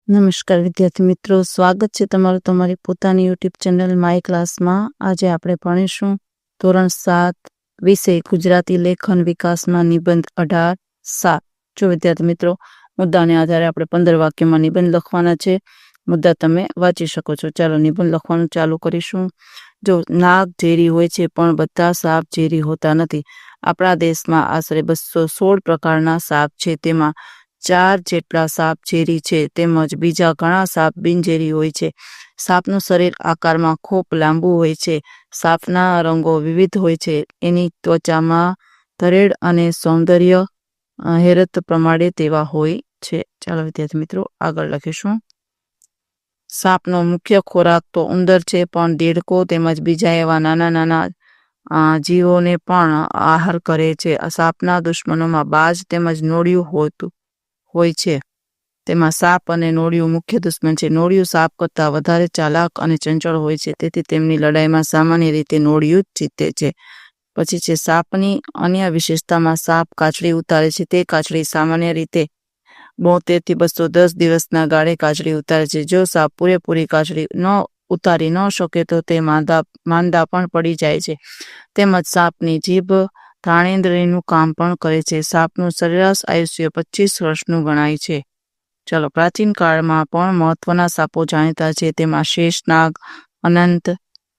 નમસ્કાર વિદ્યાર્થી મિત્રો, સ્વાગત છે તમારું તમારી પોતાની યુટ્યુબ ચેનલ માય ક્લાસમાં। આજે આપણે ભણીશું ધોરણ 7 વિષય ગુજરાતી લેખન વિકાસમાં નિબંધ 18-7। જો વિદ્યાર્થી મિત્રો, મુદ્દાને આધારે આપણે 15 વાક્યમાં નિબંધ લખવાના છે। મુદ્દા તમે વાંચી શકો છો। ચાલો નિબંધ લખવાનું ચાલુ કરીશું। જો નાગ ઝેરી હોય છે પણ બધા સાપ ઝેરી હોતા નથી। આપણા દેશમાં આશરે 216 પ્રકારના સાપ છે, તેમાં 4 જેટલા સાપ ઝેરી છે, તેમજ બીજા ઘણા સાપ બિનઝેરી હોય છે। સાપનું શરીર આકારમાં ખૂબ લાંબુ હોય છે। સાપના રંગો વિવિધ હોય છે। એની ત્વચામાં ધરેડ અને સૌંદર્ય હેરત પ્રમાણે તેવા હોય છે। ચાલો વિદ્યાર્થી મિત્રો, આગળ લખીશું। સાપનો મુખ્ય ખોરાક તો ઉંદર છે, પણ દેડકો તેમજ બીજા એવા નાના નાના જીવોને પણ આહાર કરે છે। સાપના દુશ્મનોમાં બાજ તેમજ નોળિયું હોય છે। તેમાં સાપ અને નોળિયું મુખ્ય દુશ્મન છે। નોળિયું સાપ કરતાં વધારે ચાલાક અને ચંચળ હોય છે, તેથી તેમની લડાઈમાં સામાન્ય રીતે નોળિયું જ જીતે છે। પછી છે સાપની અન્ય વિશેષતામાં સાપ કાચડી ઉતારે છે। તે કાચડી સામાન્ય રીતે 72 થી 210 દિવસના ગાળે કાચડી ઉતારે છે। જો સાપ પૂરેપૂરી કાચડી ઉતારી ન શકે તો તે માંદા પણ પડી જાય છે। તેમજ સાપની જીભ ઘાણેન્દ્રિયનું કામ પણ કરે છે। સાપનું સરેરાશ આયુષ્ય 25 વર્ષનું ગણાય છે। ચાલો, પ્રાચીન કાળમાં પણ મહત્વના સાપો જાણીતા છે। તેમાં શેષનાગ, અનંત,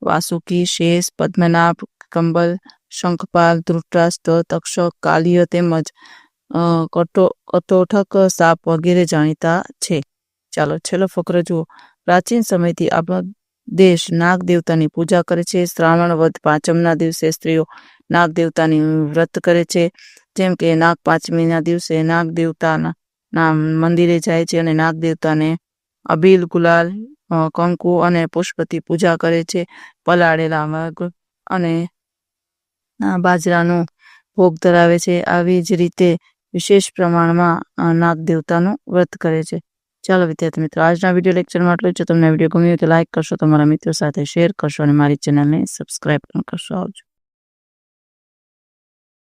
વાસુકી, શેષ, પદ્મનાભ, કંબલ, શંખપાલ, ધૃતરાષ્ટ્ર, તક્ષક, કાલિય તેમજ કટોઠક સાપ વગેરે જાણીતા છે। ચાલો છેલ્લો ફકરો જુઓ। પ્રાચીન સમયથી આપણો દેશ નાગ દેવતાની પૂજા કરે છે। શ્રાવણ વદ પાંચમના દિવસે સ્ત્રીઓ નાગ દેવતાની વ્રત કરે છે। જેમ કે નાગ પાંચમીના દિવસે નાગ દેવતાના મંદિરે જાય છે અને નાગ દેવતાને અબીલ, ગુલાલ, કંકુ અને પુષ્પથી પૂજા કરે છે। પલાળેલા મગ અને બાજરાનો ભોગ ધરાવે છે। આવી જ રીતે વિશેષ પ્રમાણમાં નાગ દેવતાનું વ્રત કરે છે। ચાલો વિદ્યાર્થી મિત્રો, આજના વિડીયો લેક્ચરમાં આટલું જ। જો તમને વિડીયો ગમ્યો તો લાઇક કરશો, તમારા મિત્રો સાથે શેર કરશો અને મારી ચેનલને સબસ્ક્રાઈબ પણ કરશો। આવજો।